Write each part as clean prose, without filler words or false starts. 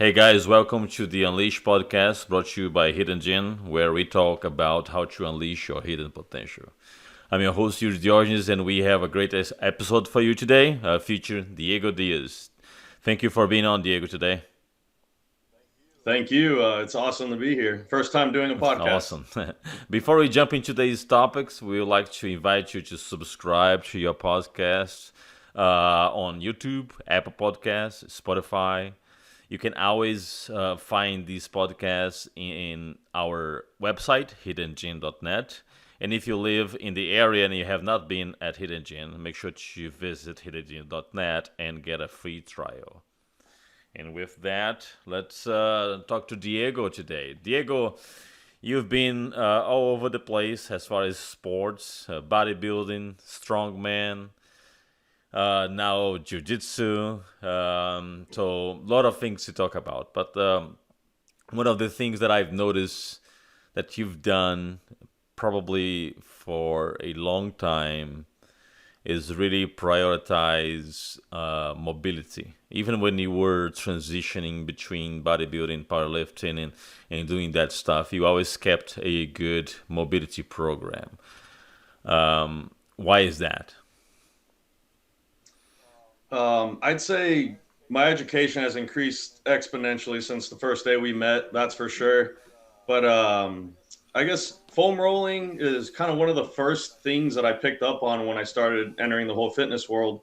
Hey guys, welcome to the Unleash podcast brought to you by Hidden Gin, where we talk about how to unleash your hidden potential. I'm your host, Yuri Diogenes, and we have a great episode for you today, featuring Diego Diaz. Thank you for being on, Diego, today. Thank you. It's awesome to be here. First time doing a podcast. Awesome. Before we jump into today's topics, we would like to invite you to subscribe to your podcast on YouTube, Apple Podcasts, Spotify. You can always find these podcasts in our website, hiddengene.net. And if you live in the area and you have not been at Hidden Gene, make sure to visit hiddengene.net and get a free trial. And with that, let's talk to Diego today. Diego, you've been all over the place as far as sports, bodybuilding, strongman, now jiu-jitsu. So a lot of things to talk about. But one of the things that I've noticed that you've done probably for a long time is really prioritize mobility. Even when you were transitioning between bodybuilding, powerlifting, and doing that stuff, you always kept a good mobility program. Why is that? I'd say my education has increased exponentially since the first day we met. That's for sure. But I guess foam rolling is kind of one of the first things that I picked up on when I started entering the whole fitness world,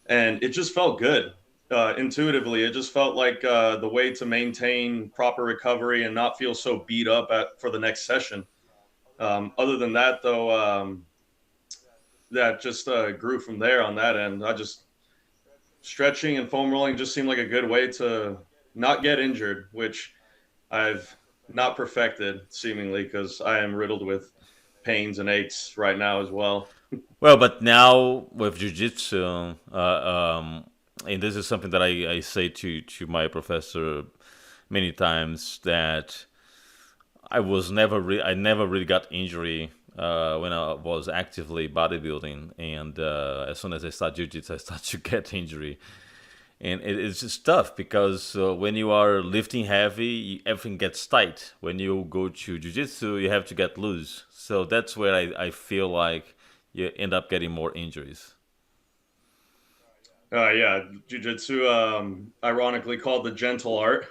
and it just felt good. Intuitively, it just felt like the way to maintain proper recovery and not feel so beat up for the next session. Other than that, though, that just grew from there on that end. I just stretching and foam rolling just seemed like a good way to not get injured, which I've not perfected seemingly because I am riddled with pains and aches right now as well. Well, but now with jiu-jitsu, and this is something that I say to my professor many times that I never really got injury when I was actively bodybuilding, and as soon as I start jiu-jitsu, I start to get injury, and it's just tough because when you are lifting heavy, everything gets tight. When you go to jiu-jitsu, you have to get loose. So that's where I feel like you end up getting more injuries. Yeah, jujitsu, ironically called the gentle art,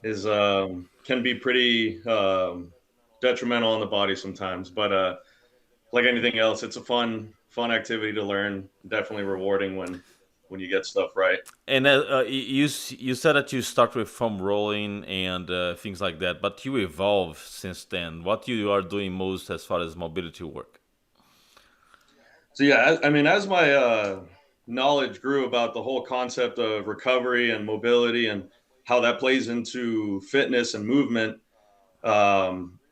is can be pretty detrimental on the body sometimes. But like anything else, it's a fun activity to learn. Definitely rewarding when you get stuff right. And you said that you start with foam rolling and things like that, but you evolve since then. What you are doing most as far as mobility work? So yeah, I mean, as my knowledge grew about the whole concept of recovery and mobility and how that plays into fitness and movement,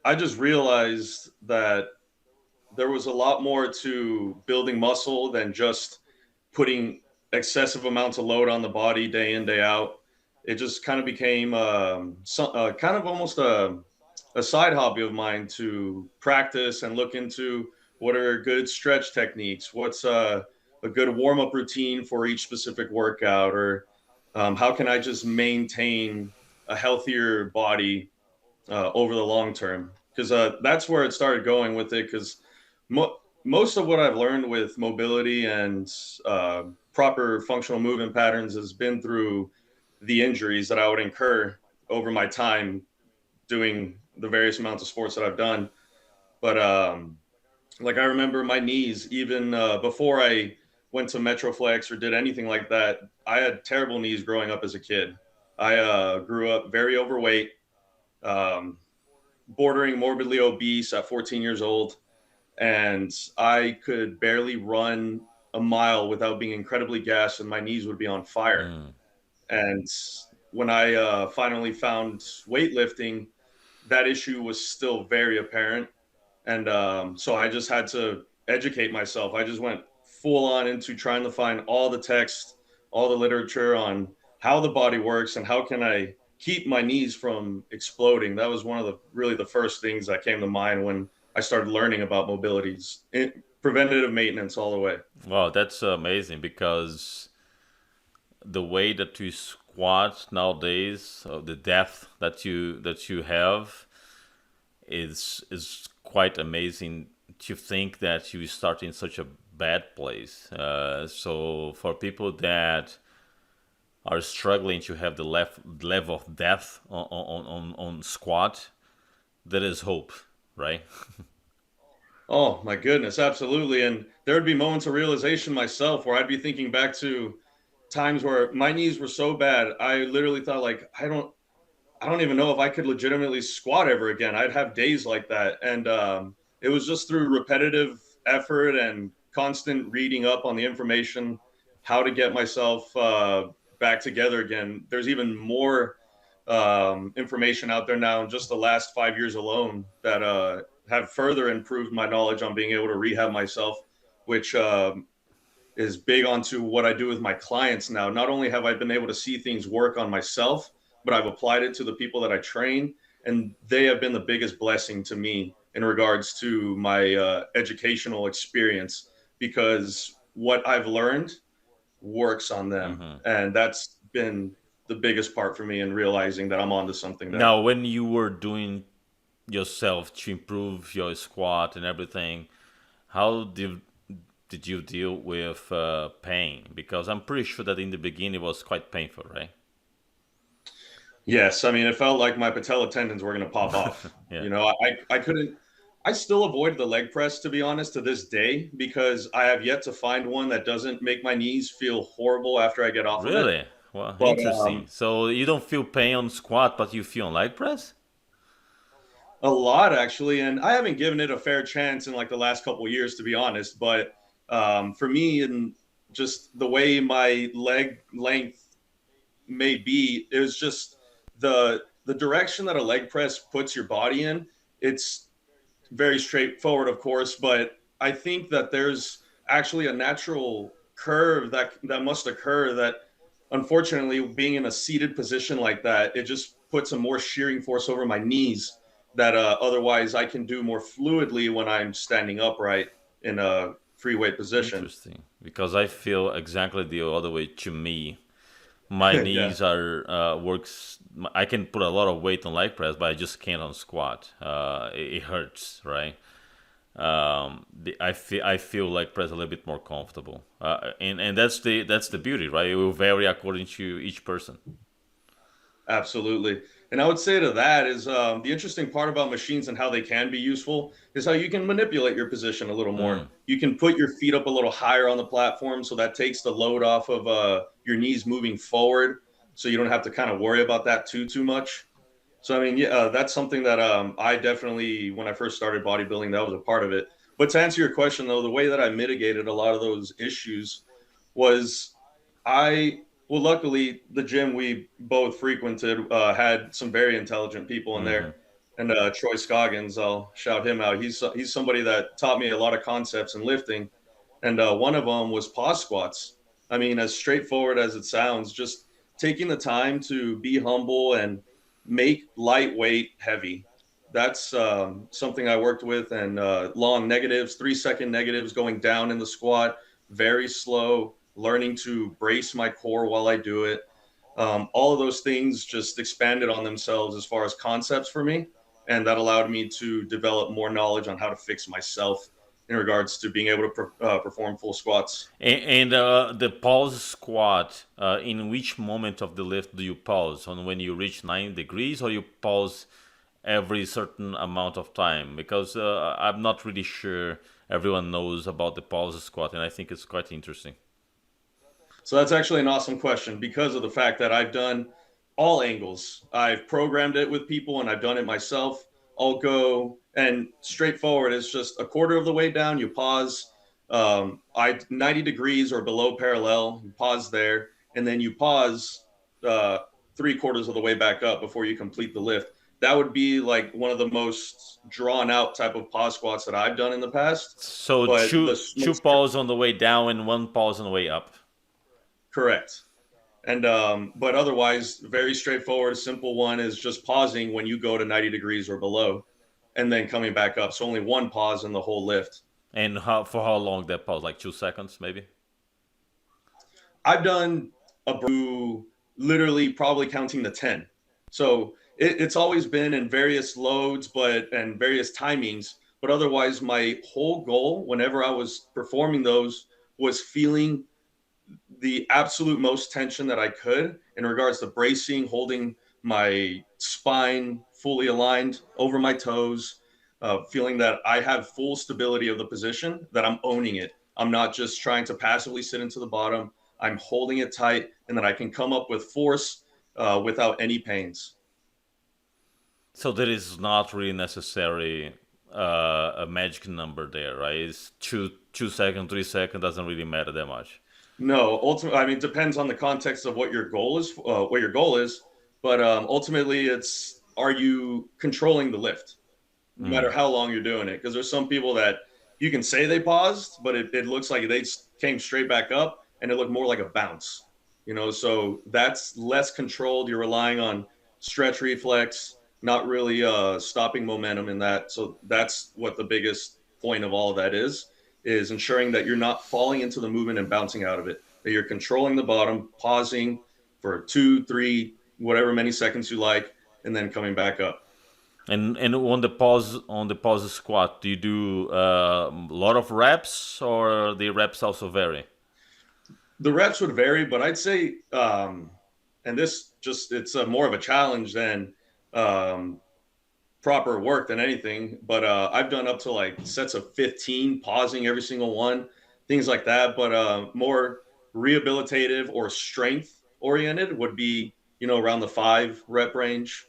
I just realized that there was a lot more to building muscle than just putting excessive amounts of load on the body day in day out. It just kind of became kind of almost a side hobby of mine to practice and look into what are good stretch techniques, what's a good warm up routine for each specific workout, or how can I just maintain a healthier body over the long term? Because that's where it started going with it. Because most of what I've learned with mobility and proper functional movement patterns has been through the injuries that I would incur over my time doing the various amounts of sports that I've done. But like I remember my knees, even before I went to Metroflex or did anything like that, I had terrible knees growing up as a kid. I grew up very overweight, um, bordering morbidly obese at 14 years old, and I could barely run a mile without being incredibly gassed, and my knees would be on fire. Mm. And when I finally found weightlifting, that issue was still very apparent. And so I just had to educate myself. I just went full on into trying to find all the text, all the literature on how the body works and how can I keep my knees from exploding. That was one of the really the first things that came to mind when I started learning about mobilities, preventative maintenance all the way. Wow, that's amazing because the way that you squat nowadays, the depth that you have is quite amazing. To think that you start in such a bad place. So for people that are struggling to have the level of depth on squat, there is hope, right? Oh my goodness, absolutely. And there would be moments of realization myself where I'd be thinking back to times where my knees were so bad, I literally thought like I don't even know if I could legitimately squat ever again. I'd have days like that. And it was just through repetitive effort and constant reading up on the information, how to get myself back together again. There's even more information out there now in just the last 5 years alone that have further improved my knowledge on being able to rehab myself, which is big onto what I do with my clients now. Not only have I been able to see things work on myself, but I've applied it to the people that I train, and they have been the biggest blessing to me in regards to my educational experience because what I've learned works on them, Hmm. and that's been the biggest part for me in realizing that I'm onto something there. Now, when you were doing yourself to improve your squat and everything, how did you deal with pain? Because I'm pretty sure that in the beginning it was quite painful, right? Yes, I mean, it felt like my patella tendons were going to pop off. Yeah. I couldn't. I still avoid the leg press to be honest to this day because I have yet to find one that doesn't make my knees feel horrible after I get off of it. Really? Well, But interesting. So you don't feel pain on squat, but you feel on leg press? a lot actually, and I haven't given it a fair chance in like the last couple of years to be honest. But for me, and just the way my leg length may be, it was just the direction that a leg press puts your body in. It's very straightforward, of course, but I think that there's actually a natural curve that must occur that unfortunately being in a seated position like that, it just puts a more shearing force over my knees that otherwise I can do more fluidly when I'm standing upright in a free weight position. Interesting. Because I feel exactly the other way to me. My Yeah. knees are works. I can put a lot of weight on leg press, but I just can't on squat. It hurts, right? I feel leg press a little bit more comfortable, and that's the beauty, right? It will vary according to each person. Absolutely. And I would say to that is the interesting part about machines and how they can be useful is how you can manipulate your position a little more. Mm, You can put your feet up a little higher on the platform so that takes the load off of your knees moving forward. So you don't have to kind of worry about that too much. So I mean, yeah, that's something that I definitely, when I first started bodybuilding, that was a part of it. But to answer your question, though, the way that I mitigated a lot of those issues was I well, luckily the gym we both frequented had some very intelligent people in hmm. there, and Troy Scoggins, I'll shout him out. He's somebody that taught me a lot of concepts in lifting, and one of them was pause squats. I mean, as straightforward as it sounds, just taking the time to be humble and make lightweight heavy. That's something I worked with, and long negatives, 3 second negatives going down in the squat, very slow, learning to brace my core while I do it. All of those things just expanded on themselves as far as concepts for me. And that allowed me to develop more knowledge on how to fix myself in regards to being able to perform full squats. And the pause squat. In which moment of the lift do you pause? On when you reach 9 degrees, or you pause every certain amount of time? Because I'm not really sure everyone knows about the pause squat, and I think it's quite interesting. So that's actually an awesome question because of the fact that I've done all angles. I've programmed it with people and I've done it myself. I'll go and straightforward. It's just a quarter of the way down. You pause. I 90 degrees or below parallel. You pause there, and then you pause 3/4 of the way back up before you complete the lift. That would be like one of the most drawn out type of pause squats that I've done in the past. So But the two pause on the way down and one pause on the way up. correct. And but otherwise, very straightforward, simple one is just pausing when you go to 90 degrees or below, and then coming back up. So only one pause in the whole lift. And for how long that pause? Like 2 seconds, maybe. I've done a literally probably counting to 10. So it's always been in various loads, and various timings. But otherwise, my whole goal, whenever I was performing those, was feeling the absolute most tension that I could in regards to bracing, holding my spine fully aligned over my toes, feeling that I have full stability of the position, that I'm owning it. I'm not just trying to passively sit into the bottom. I'm holding it tight, and that I can come up with force without any pains. So there is not really necessary a magic number there, right? It's 2 2 seconds, 3 seconds doesn't really matter that much. No, ultimately, I mean, it depends on the context of what your goal is. What your goal is, but ultimately, it's, are you controlling the lift, no matter how long you're doing it? Because there's some people that you can say they paused, but it looks like they came straight back up, and it looked more like a bounce. So that's less controlled. You're relying on stretch reflex, not really stopping momentum in that. So that's what the biggest point of all of that is ensuring that you're not falling into the movement and bouncing out of it, that you're controlling the bottom, pausing for 2 3 whatever many seconds you like, and then coming back up. And on the pause squat, do you do a lot of reps, or the reps also vary? The reps would vary, but I'd say, and this just, it's more of a challenge than um, proper work than anything. But I've done up to like sets of 15, pausing every single one, things like that. But more rehabilitative or strength oriented would be, around the 5 rep range.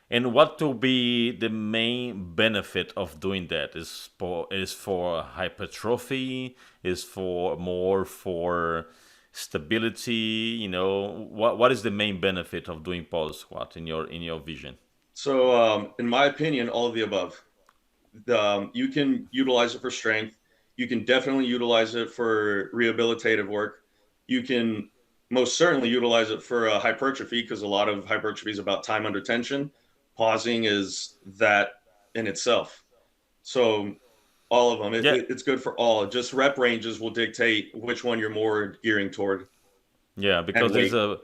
And what will be the main benefit of doing that? Is for hypertrophy? Is for more for stability? What is the main benefit of doing pause squat in your vision? So, in my opinion, all of the above. You can utilize it for strength. You can definitely utilize it for rehabilitative work. You can most certainly utilize it for hypertrophy, because a lot of hypertrophy is about time under tension. Pausing is that in itself. So all of them, Yeah, it's good for all. Just rep ranges will dictate which one you're more gearing toward, yeah, and because weight.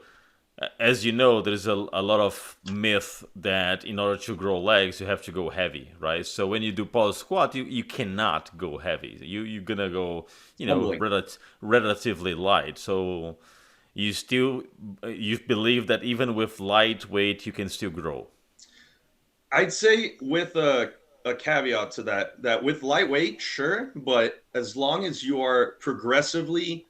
as you know, there's a lot of myth that in order to grow legs, you have to go heavy, right? So when you do pause squat, you cannot go heavy. You're gonna go, Humbling. relatively light. So you believe that even with light weight, you can still grow. I'd say with a caveat to that, that with lightweight, sure, but as long as you are progressively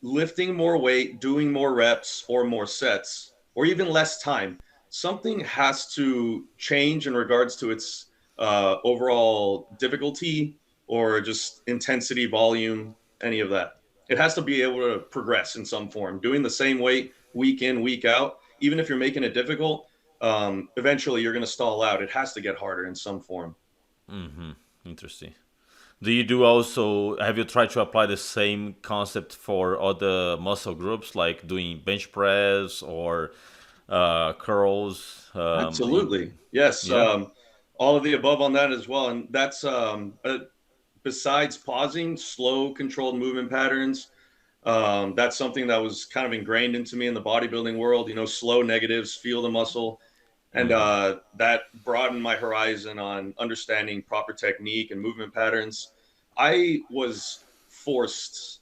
lifting more weight, doing more reps or more sets, or even less time, something has to change in regards to its overall difficulty, or just intensity, volume, any of that. It has to be able to progress in some form. Doing the same weight week in, week out, even if you're making it difficult, eventually you're going to stall out. It has to get harder in some form. Interesting. Do you do also? Have you tried to apply the same concept for other muscle groups, like doing bench press or curls? Absolutely. Yes. Yeah. All of the above on that as well. And that's besides pausing, slow, controlled movement patterns. That's something that was kind of ingrained into me in the bodybuilding world. Slow negatives, feel the muscle. And that broadened my horizon on understanding proper technique and movement patterns. I was forced,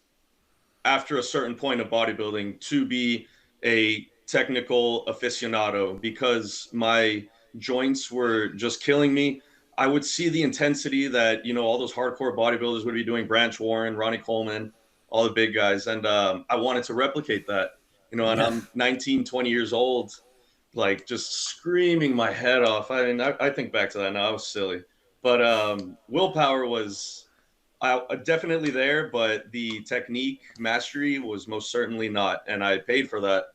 after a certain point of bodybuilding, to be a technical aficionado, because my joints were just killing me. I would see the intensity that, all those hardcore bodybuilders would be doing, Branch Warren, Ronnie Coleman, all the big guys. And I wanted to replicate that, and Yeah. I'm 19, 20 years old, like just screaming my head off. I mean, I think back to that now, I was silly. But willpower was definitely there, but the technique mastery was most certainly not. And I paid for that.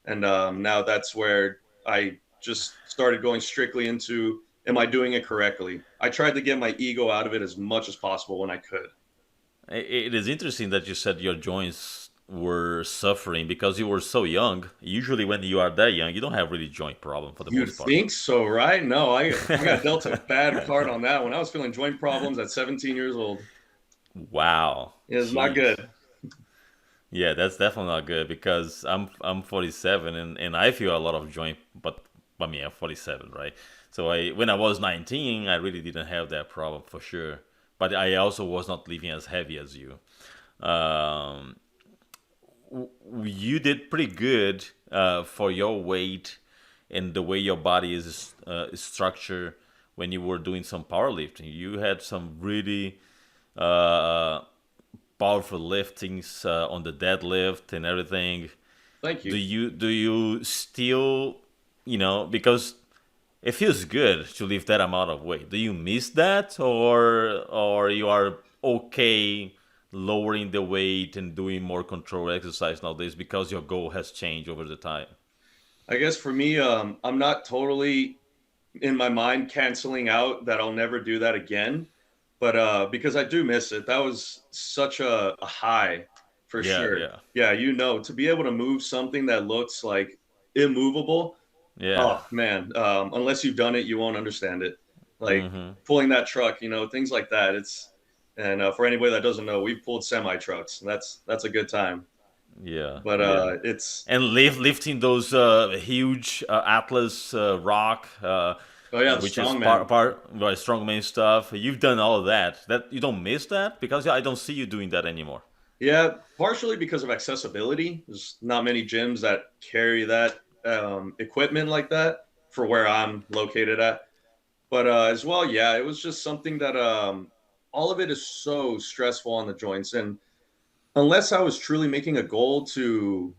And now that's where I just started going strictly into, am I doing it correctly? I tried to get my ego out of it as much as possible when I could. It is interesting that you said your joints were suffering because you were so young. Usually, when you are that young, you don't have really joint problem for the You'd most part. think so, right? No, I got dealt a bad card on that one. I was feeling joint problems at 17 years old. Wow. It was not Jeez. good. Yeah, that's definitely not good because I'm 47 and I feel a lot of joint, but I mean I'm 47, right? So I when I was 19, I really didn't have that problem for sure. But I also was not living as heavy as you. Um, you did pretty good for your weight and the way your body is structured when you were doing some powerlifting. You had some really uh, powerful liftings on the deadlift and everything. Thank Do you. you still, because it feels good to lift that amount of weight. Do you miss that, or you are okay lowering the weight and doing more control exercise nowadays because your goal has changed over the time? I guess for me, I'm not totally in my mind canceling out that I'll never do that again. But because I do miss it. That was such a high for Yeah, sure. yeah, Yeah, to be able to move something that looks like immovable. yeah. Oh man, unless you've done it, you won't understand it. Like Mm-hmm. pulling that truck, things like that. For anybody that doesn't know, we've pulled semi trucks. That's a good time. Yeah, But yeah. it's And lifting those huge Atlas rock, oh yeah, the which is strongman. by strongman stuff. You've done all of that. That you don't miss that because I don't see you doing that anymore. Yeah, partially because of accessibility. There's not many gyms that carry that equipment like that for where I'm located at. But as well, yeah, it was just something that all of it is so stressful on the joints. And unless I was truly making a goal to,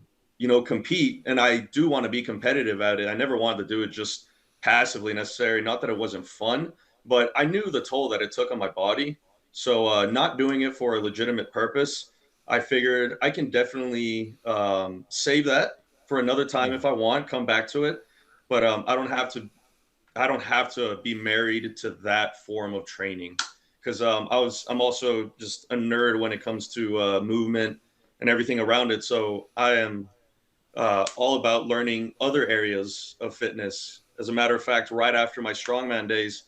compete, and I do want to be competitive at it, I never wanted to do it just passively necessarily. Not that it wasn't fun, but I knew the toll that it took on my body. So not doing it for a legitimate purpose, I figured I can definitely save that for another time if I want, come back to it. But I don't have to be married to that form of training because I'm also just a nerd when it comes to movement and everything around it. So I am all about learning other areas of fitness. As a matter of fact, right after my strongman days,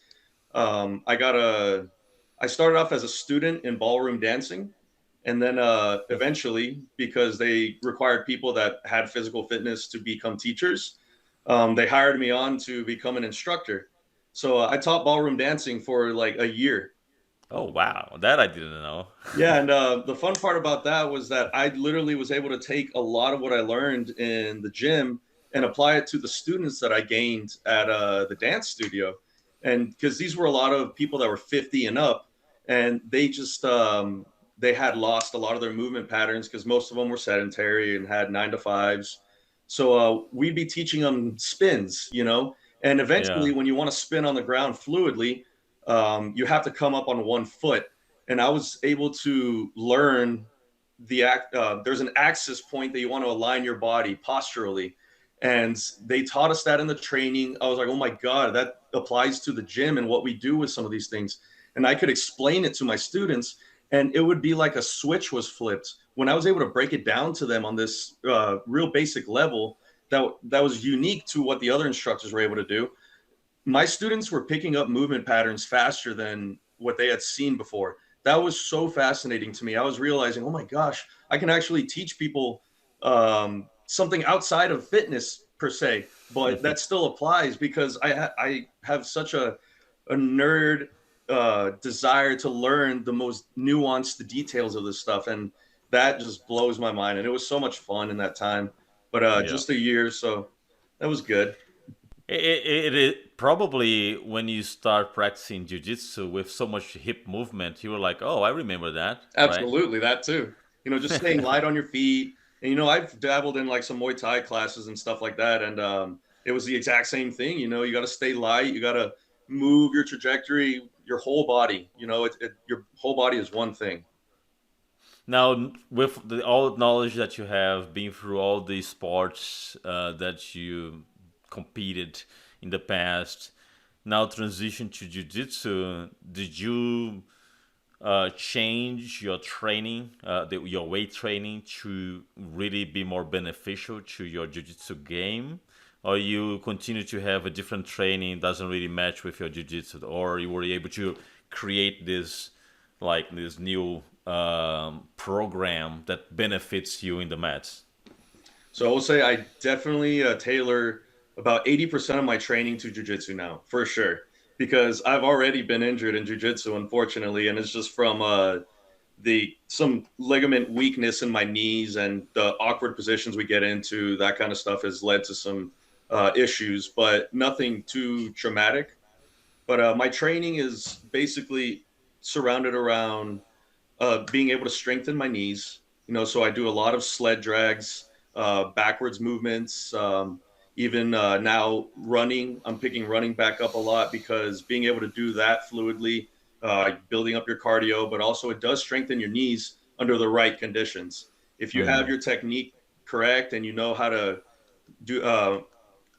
I started off as a student in ballroom dancing, and then eventually, because they required people that had physical fitness to become teachers, they hired me on to become an instructor. So I taught ballroom dancing for like a year. Oh wow, that I didn't know. Yeah, and the fun part about that was that I literally was able to take a lot of what I learned in the gym and apply it to the students that I gained at the dance studio. And because these were a lot of people that were 50 and up, and they had lost a lot of their movement patterns because most of them were sedentary and had 9 to 5s. So we'd be teaching them spins. And eventually, Yeah, when you want to spin on the ground fluidly, you have to come up on one foot, and I was able to learn there's an axis point that you want to align your body posturally, and they taught us that in the training. I was like, oh my god, that applies to the gym and what we do with some of these things, and I could explain it to my students, and it would be like a switch was flipped when I was able to break it down to them on this real basic level that was unique to what the other instructors were able to do. My students were picking up movement patterns faster than what they had seen before. That was so fascinating to me. I was realizing, oh my gosh, I can actually teach people something outside of fitness per se, but that still applies because I have such a nerd desire to learn the most nuanced details of this stuff, and that just blows my mind. And it was so much fun in that time, but yeah. just a year, so that was good. It probably when you start practicing jujitsu with so much hip movement, you were like, "Oh, I remember that," right? Absolutely, that too. Just staying light on your feet. And I've dabbled in like some Muay Thai classes and stuff like that, and it was the exact same thing. You got to stay light. You got to move your trajectory, your whole body. Your whole body is one thing. Now, with all the knowledge that you have, been through all the sports that you competed in the past, now transition to jiu-jitsu, did you change your training, your weight training, to really be more beneficial to your jiu-jitsu game? Or you continue to have a different training, doesn't really match with your jiu-jitsu? Or you were able to create this, like, this new program that benefits you in the mats? So I will say I definitely tailor about 80% of my training to jujitsu now, for sure, because I've already been injured in jujitsu, unfortunately, and it's just from the some ligament weakness in my knees and the awkward positions we get into. That kind of stuff has led to some issues, but nothing too traumatic. But my training is basically surrounded around being able to strengthen my knees. So I do a lot of sled drags, backwards movements, even now running. I'm picking running back up a lot because being able to do that fluidly, building up your cardio, but also it does strengthen your knees under the right conditions. If you have Mm. your technique correct and you know how to do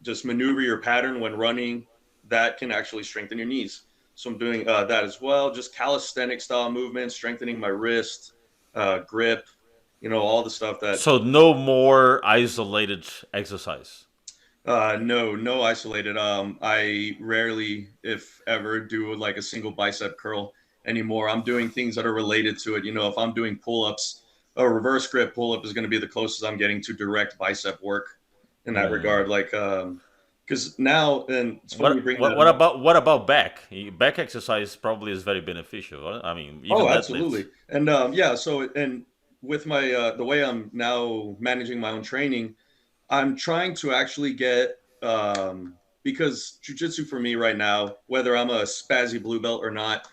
just maneuver your pattern when running, that can actually strengthen your knees. So I'm doing that as well, just calisthenic style movements, strengthening my wrist, grip, all the stuff that. So no more isolated exercise. No, no isolated. I rarely, if ever, do like a single bicep curl anymore. I'm doing things that are related to it. If I'm doing pull ups, a reverse grip pull up is going to be the closest I'm getting to direct bicep work in that Mm. regard. Like, because now, and it's funny you bring that up. What about back? Back exercise probably is very beneficial. Right? I mean, even Oh, deadlifts. absolutely. And yeah, so and with my the way I'm now managing my own training, I'm trying to actually get because jujitsu for me right now, whether I'm a spazzy blue belt or not,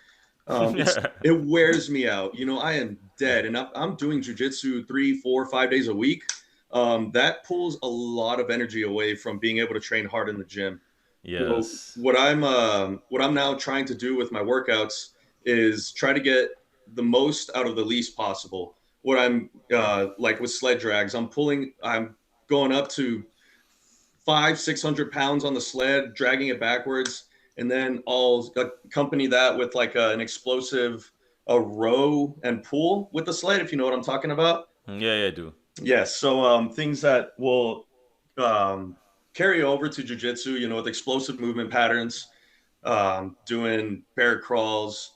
it wears me out. I am dead, and I'm doing jujitsu 3, 4, 5 days a week. That pulls a lot of energy away from being able to train hard in the gym. So Yes. what I'm now trying to do with my workouts is try to get the most out of the least possible. What I'm like with sled drags, I'm going up to 500-600 pounds on the sled, dragging it backwards, and then I'll accompany that with like an explosive a row and pull with the sled, if you know what I'm talking about. Yeah, yeah, I do. Yes. So things that will um, carry over to jujitsu, with explosive movement patterns, doing bear crawls,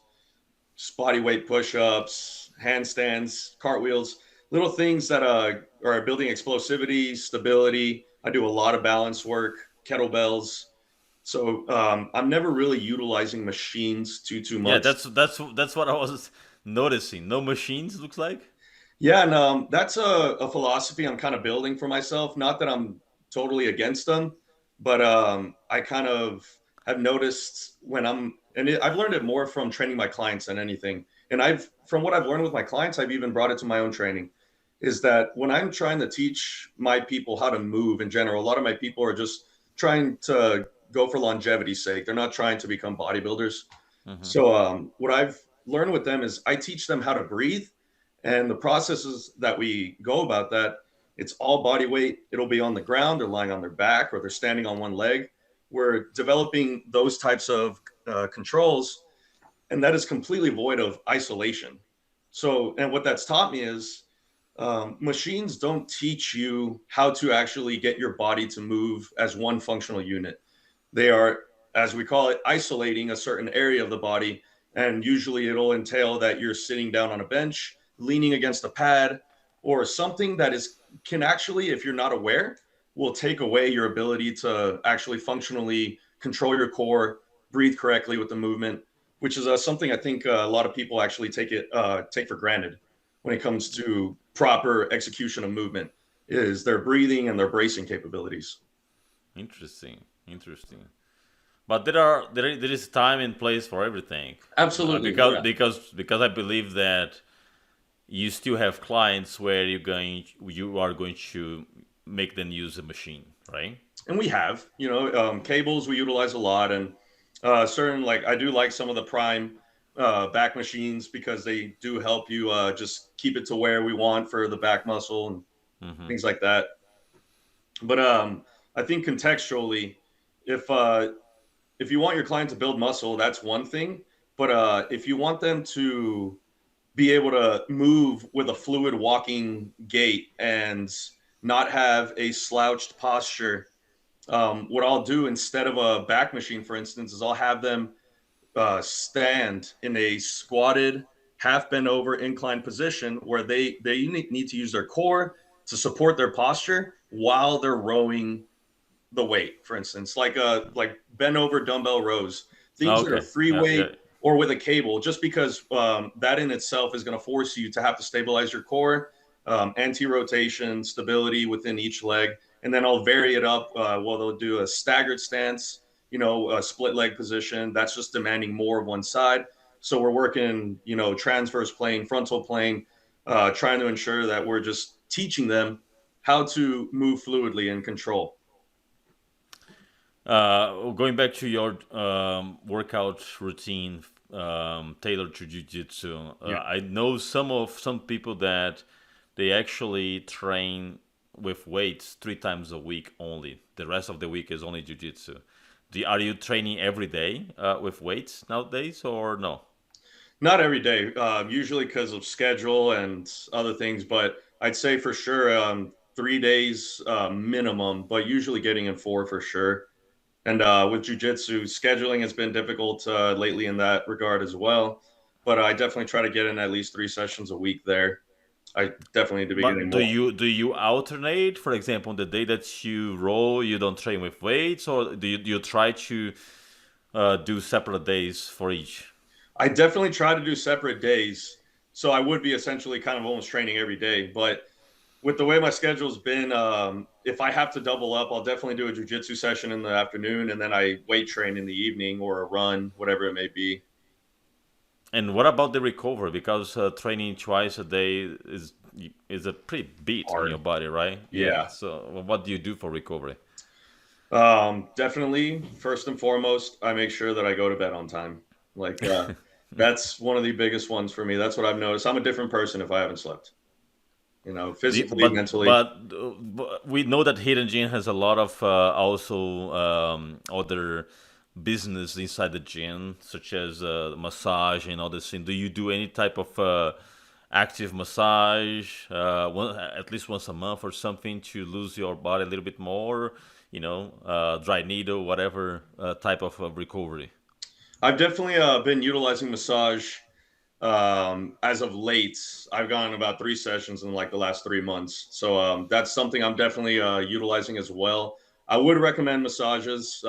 body weight push-ups, handstands, cartwheels, little things that are building explosivity, stability. I do a lot of balance work, kettlebells. So I'm never really utilizing machines too Yeah, much. that's what I was noticing. No machines, looks like. Yeah, and that's a philosophy I'm kind of building for myself. Not that I'm totally against them, but I kind of have noticed I've learned it more from training my clients than anything. And from what I've learned with my clients, I've even brought it to my own training. Is that when I'm trying to teach my people how to move in general, a lot of my people are just trying to go for longevity's sake. They're not trying to become bodybuilders. Hmm. So what I've learned with them is I teach them how to breathe, and the processes that we go about that. It's all body weight. It'll be on the ground, they're lying on their back, or they're standing on one leg. We're developing those types of controls, and that is completely void of isolation. So, and what that's taught me is machines don't teach you how to actually get your body to move as one functional unit. They are, as we call it, isolating a certain area of the body. And usually it'll entail that you're sitting down on a bench, leaning against a pad, or something that can actually, if you're not aware, will take away your ability to actually functionally control your core, breathe correctly with the movement, which is something I think a lot of people actually take for granted when it comes to proper execution of movement is their breathing and their bracing capabilities. Interesting, interesting. But there is time and place for everything, Absolutely. Oh, because yeah. I believe that you still have clients where you are going to make them use a machine, right? And we have, cables we utilize a lot, and certain like I do like some of the prime back machines because they do help you just keep it to where we want for the back muscle and Hmm. things like that. But I think contextually, if if you want your client to build muscle, that's one thing. But if you want them to be able to move with a fluid walking gait and not have a slouched posture, what I'll do instead of a back machine, for instance, is I'll have them stand in a squatted half bent over incline position where they need to use their core to support their posture while they're rowing the weight, for instance, like bent over dumbbell rows, things that are Okay. free Yeah. Yeah. weight or with a cable, just because that in itself is going to force you to have to stabilize your core, anti-rotation, stability within each leg, and then I'll vary it up. Well, they'll do a staggered stance, a split leg position. That's just demanding more of one side. So we're working, transverse plane, frontal plane, trying to ensure that we're just teaching them how to move fluidly and control. Going back to your workout routine tailored to jiu-jitsu, Yeah. I know some people that they actually train with weights 3 times a week only. The rest of the week is only jiu-jitsu. Are you training every day with weights nowadays, or no? Not every day, usually because of schedule and other things, but I'd say for sure 3 days minimum, but usually getting in four for sure. And with jujitsu, scheduling has been difficult lately in that regard as well. But I definitely try to get in at least 3 sessions a week there. I definitely need to be But getting do more. you alternate? For example, on the day that you roll, you don't train with weights, or do you try to do separate days for each? I definitely try to do separate days. So I would be essentially kind of almost training every day. But with the way my schedule's been, if I have to double up, I'll definitely do a jujitsu session in the afternoon, and then I weight train in the evening or a run, whatever it may be. And what about the recovery? Because training twice a day is a pretty beat on your Hard. body, right? Yeah. Yeah. So what do you do for recovery? Definitely, first and foremost, I make sure that I go to bed on time. Like, that's one of the biggest ones for me. That's what I've noticed. I'm a different person if I haven't slept, physically, mentally. But we know that Hidden Gym has a lot of also other business inside the gym, such as massage and all this thing. Do you do any type of active massage, at least once a month or something, to lose your body a little bit more? Dry needle, whatever type of recovery. I've definitely been utilizing massage as of late. I've gone about 3 sessions in like the last 3 months. So that's something I'm definitely utilizing as well. I would recommend massages.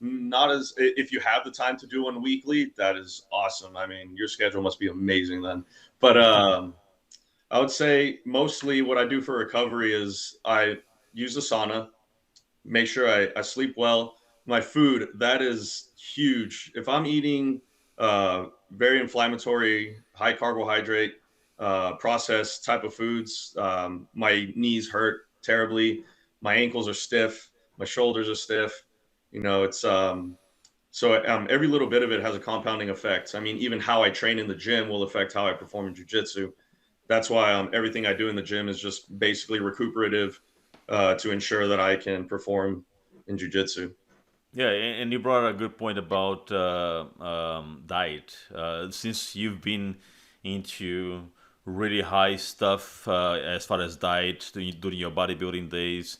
Not as if you have the time to do one weekly, that is awesome. I mean, your schedule must be amazing then. But I would say mostly what I do for recovery is I use the sauna, make sure I sleep well. My food, that is huge. If I'm eating very inflammatory, high carbohydrate, processed type of foods, my knees hurt terribly. My ankles are stiff. My shoulders are stiff. It's every little bit of it has a compounding effect. I mean, even how I train in the gym will affect how I perform in jujitsu. That's why everything I do in the gym is just basically recuperative to ensure that I can perform in jujitsu. Yeah, and you brought a good point about diet. Since you've been into really high stuff as far as diet during your bodybuilding days,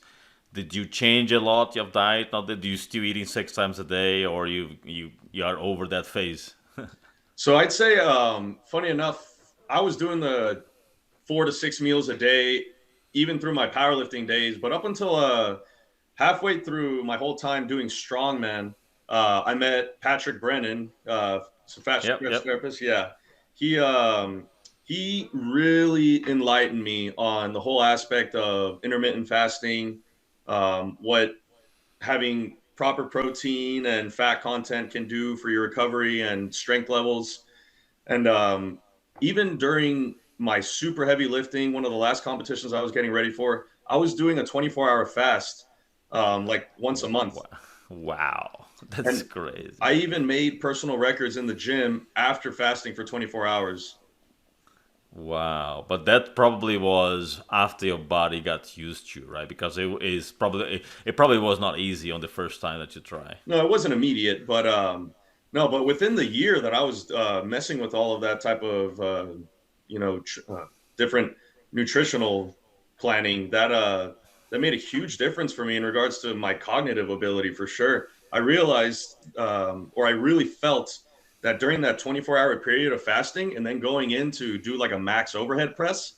did you change a lot of diet? Now that you still eating 6 times a day, or you are over that phase? So I'd say, funny enough, I was doing the 4 to 6 meals a day, even through my powerlifting days. But up until halfway through my whole time doing strongman, I met Patrick Brennan, some fast Yep, stress yep. therapist. Yeah, he um, he really enlightened me on the whole aspect of intermittent fasting, what having proper protein and fat content can do for your recovery and strength levels. And even during my super heavy lifting, one of the last competitions I was getting ready for, I was doing a 24-hour fast like once a month. Wow, that's And crazy. I even made personal records in the gym after fasting for 24 hours. Wow, but that probably was after your body got used to, right? Because it probably was not easy on the first time that you try. No, it wasn't immediate, but no, but within the year that I was messing with all of that type of you know different nutritional planning, that made a huge difference for me in regards to my cognitive ability for sure. I realized, or I really felt that during that 24-hour period of fasting and then going in to do like a max overhead press,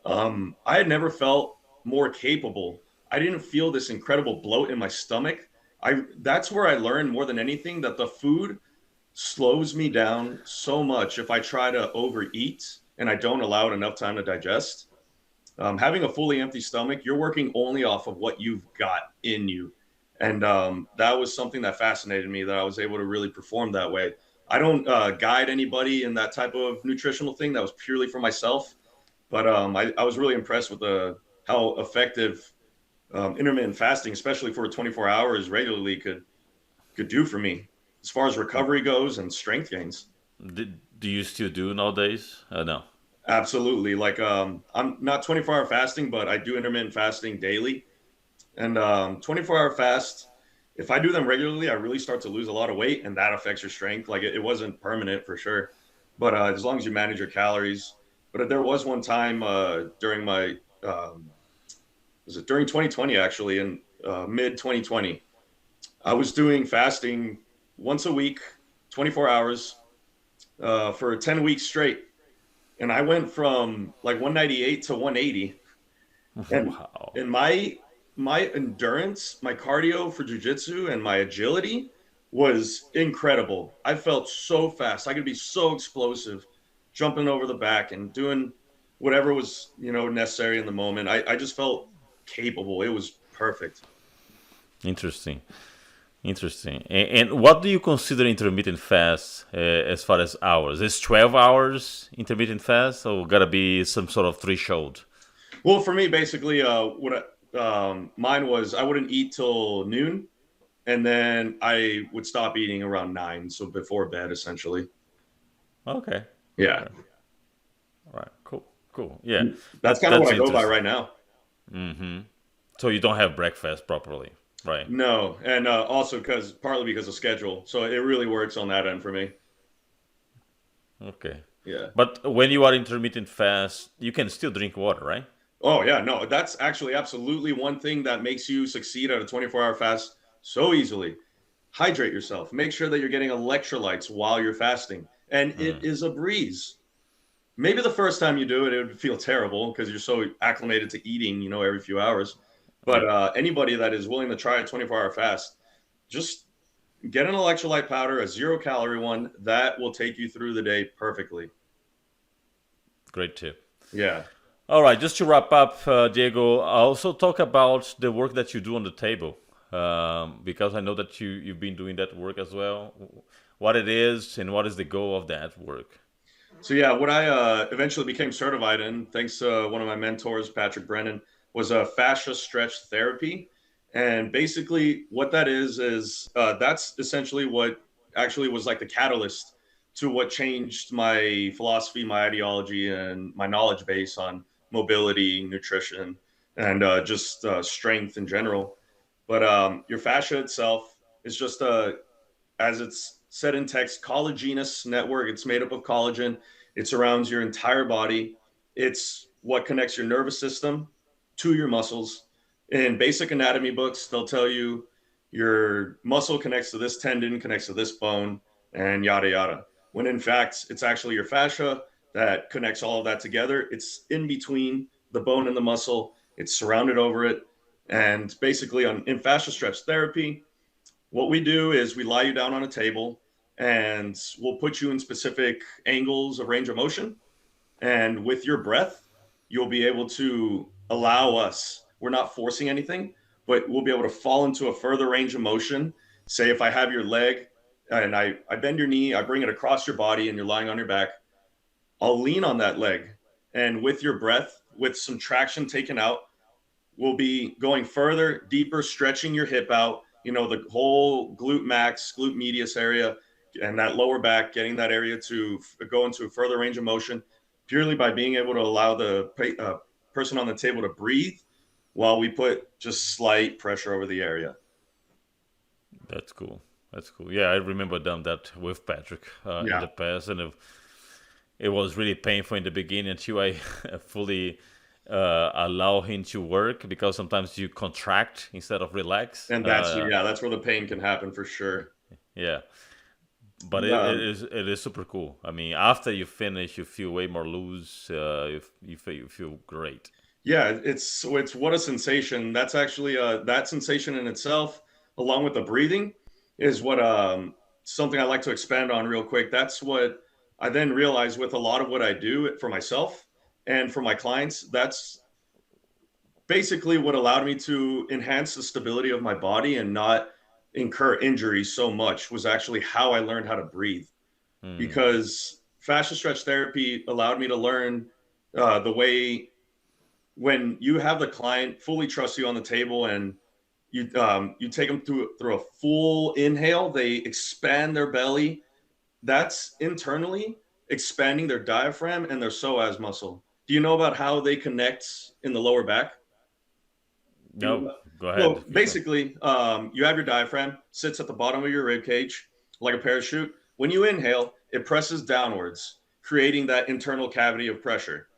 I had never felt more capable. I didn't feel this incredible bloat in my stomach. That's where I learned more than anything that the food slows me down so much if I try to overeat and I don't allow it enough time to digest. Having a fully empty stomach, you're working only off of what you've got in you. And that was something that fascinated me, that I was able to really perform that way. I don't guide anybody in that type of nutritional thing. That was purely for myself. But I was really impressed with how effective intermittent fasting, especially for 24 hours regularly, could do for me as far as recovery goes and strength gains. Do you still do nowadays? No. Absolutely. Like I'm not 24-hour fasting, but I do intermittent fasting daily. And 24-hour fast, if I do them regularly, I really start to lose a lot of weight, and that affects your strength. Like it wasn't permanent for sure, but as long as you manage your calories. But there was one time during my was it during 2020 actually, in mid 2020, I was doing fasting once a week, 24 hours for 10 weeks straight, and I went from like 198 to 180. And Wow. and my endurance, my cardio for jujitsu, and my agility was incredible. I felt so fast. I could be so explosive, jumping over the back and doing whatever was necessary in the moment. I just felt capable. It was perfect. Interesting. Interesting. And what do you consider intermittent fast as far as hours? Is 12 hours intermittent fast, or gotta be some sort of threshold? Well, for me, basically, mine was I wouldn't eat till noon, and then I would stop eating around 9, so before bed, essentially. Okay. Yeah, Okay. All right. Cool. Cool. Yeah. that's kind of what That's I go by interesting. right now. So you don't have breakfast properly, right? No, and also partly because of schedule, so it really works on that end for me. Okay. Yeah. But when you are intermittent fast, you can still drink water, right? Oh yeah, no, that's actually absolutely one thing that makes you succeed at a 24-hour fast so easily. Hydrate yourself. Make sure that you're getting electrolytes while you're fasting, and it is a breeze. Maybe the first time you do it, it would feel terrible because you're so acclimated to eating, every few hours. But Yeah. anybody that is willing to try a 24-hour fast, just get an electrolyte powder, a 0-calorie one, that will take you through the day perfectly. Great tip. Yeah. All right, just to wrap up, Diego, I also talk about the work that you do on the table, because I know that you've been doing that work as well. What it is and what is the goal of that work? So yeah, what I eventually became certified in, thanks to one of my mentors, Patrick Brennan, was a fascia stretch therapy. And basically, what that is that's essentially what actually was like the catalyst to what changed my philosophy, my ideology, and my knowledge base on mobility, nutrition, and just strength in general. But your fascia itself is just as it's said in text, collagenous network. It's made up of collagen. It surrounds your entire body. It's what connects your nervous system to your muscles. In basic anatomy books, they'll tell you your muscle connects to this tendon, connects to this bone, and yada yada. When in fact, it's actually your fascia that connects all of that together. It's in between the bone and the muscle. It's surrounded over it. And basically, in fascia stretch therapy, what we do is we lie you down on a table and we'll put you in specific angles of range of motion. And with your breath, you'll be able to allow us, we're not forcing anything, but we'll be able to fall into a further range of motion. Say, if I have your leg and I bend your knee, I bring it across your body and you're lying on your back, I'll lean on that leg. And with your breath, with some traction taken out, will be going further, deeper, stretching your hip out, the whole glute max, glute medius area, and that lower back, getting that area to go into a further range of motion purely by being able to allow the person on the table to breathe while we put just slight pressure over the area. That's cool. That's cool. Yeah, I remember done that with Patrick in Yeah. the past, and it was really painful in the beginning until I fully allow him to work, because sometimes you contract instead of relax. And that's where the pain can happen for sure. Yeah. But it is super cool. I mean, after you finish, you feel way more loose. You feel great. Yeah, it's what a sensation. That's actually that sensation in itself, along with the breathing, is what something I like to expand on real quick. That's what I then realized with a lot of what I do for myself and for my clients. That's basically what allowed me to enhance the stability of my body and not incur injuries so much was actually how I learned how to breathe. Mm. Because fascia stretch therapy allowed me to learn the way when you have the client fully trust you on the table and you take them through a full inhale, they expand their belly. That's internally expanding their diaphragm and their psoas muscle. Do you know about how they connect in the lower back? No, go ahead. So For sure. basically, you have your diaphragm sits at the bottom of your rib cage like a parachute. When you inhale, it presses downwards, creating that internal cavity of pressure.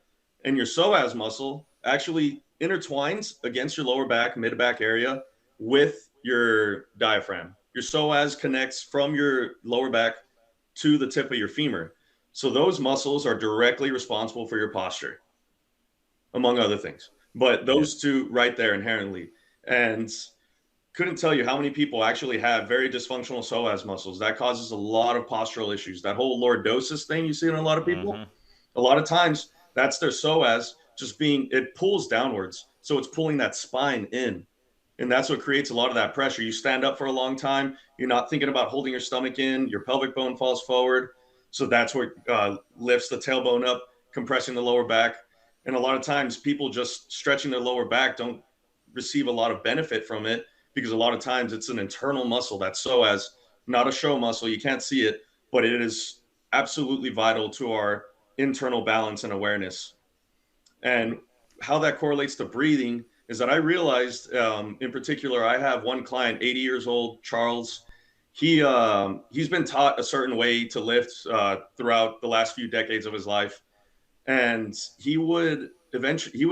And your psoas muscle actually intertwines against your lower back, mid back area with your diaphragm. Your psoas connects from your lower back to the tip of your femur. So those muscles are directly responsible for your posture, among other things. But Yeah. those two right there inherently. And couldn't tell you how many people actually have very dysfunctional psoas muscles. That causes a lot of postural issues. That whole lordosis thing you see in a lot of people, Hmm. a lot of times that's their psoas just being, it pulls downwards. So it's pulling that spine in. And that's what creates a lot of that pressure. You stand up for a long time, you're not thinking about holding your stomach in, your pelvic bone falls forward. So that's what lifts the tailbone up, compressing the lower back. And a lot of times people just stretching their lower back don't receive a lot of benefit from it because a lot of times it's an internal muscle that's psoas, not a show muscle. You can't see it, but it is absolutely vital to our internal balance and awareness. And how that correlates to breathing is that I realized, in particular, I have one client, 80 years old, Charles. He's been taught a certain way to lift throughout the last few decades of his life, and he would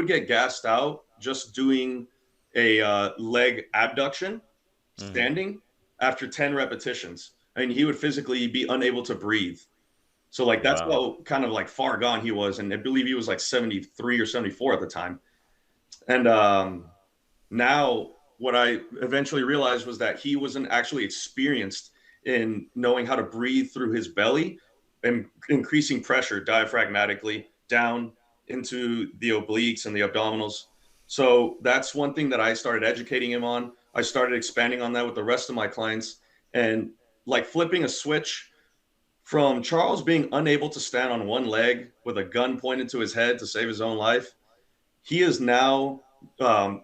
get gassed out just doing a leg abduction Hmm. standing after 10 repetitions. I mean, he would physically be unable to breathe. So like that's Wow. how kind of like far gone he was, and I believe he was like 73 or 74 at the time. And now what I eventually realized was that he wasn't actually experienced in knowing how to breathe through his belly and increasing pressure diaphragmatically down into the obliques and the abdominals. So that's one thing that I started educating him on. I started expanding on that with the rest of my clients, and like flipping a switch from Charles being unable to stand on one leg with a gun pointed to his head to save his own life. He is now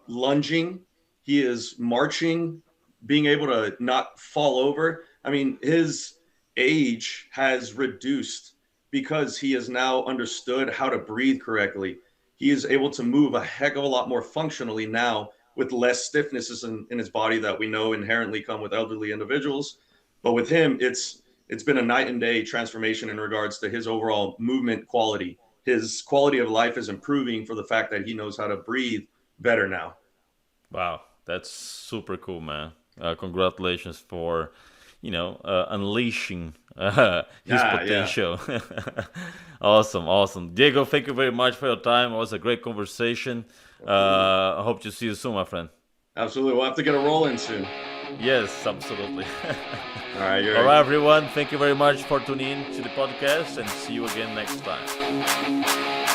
lunging. He is marching, being able to not fall over. I mean, his age has reduced because he has now understood how to breathe correctly. He is able to move a heck of a lot more functionally now with less stiffnesses in his body that we know inherently come with elderly individuals. But with him, it's been a night and day transformation in regards to his overall movement quality. His quality of life is improving for the fact that he knows how to breathe better now. Wow. That's super cool, man. Congratulations for, unleashing his Yeah, yeah, potential. Awesome, awesome. Diego, thank you very much for your time. It was a great conversation. absolutely. I hope to see you soon, my friend. Absolutely. We'll have to get a roll in soon. Yes, absolutely. All right, All you're right, everyone. Thank you very much for tuning in to the podcast and see you again next time.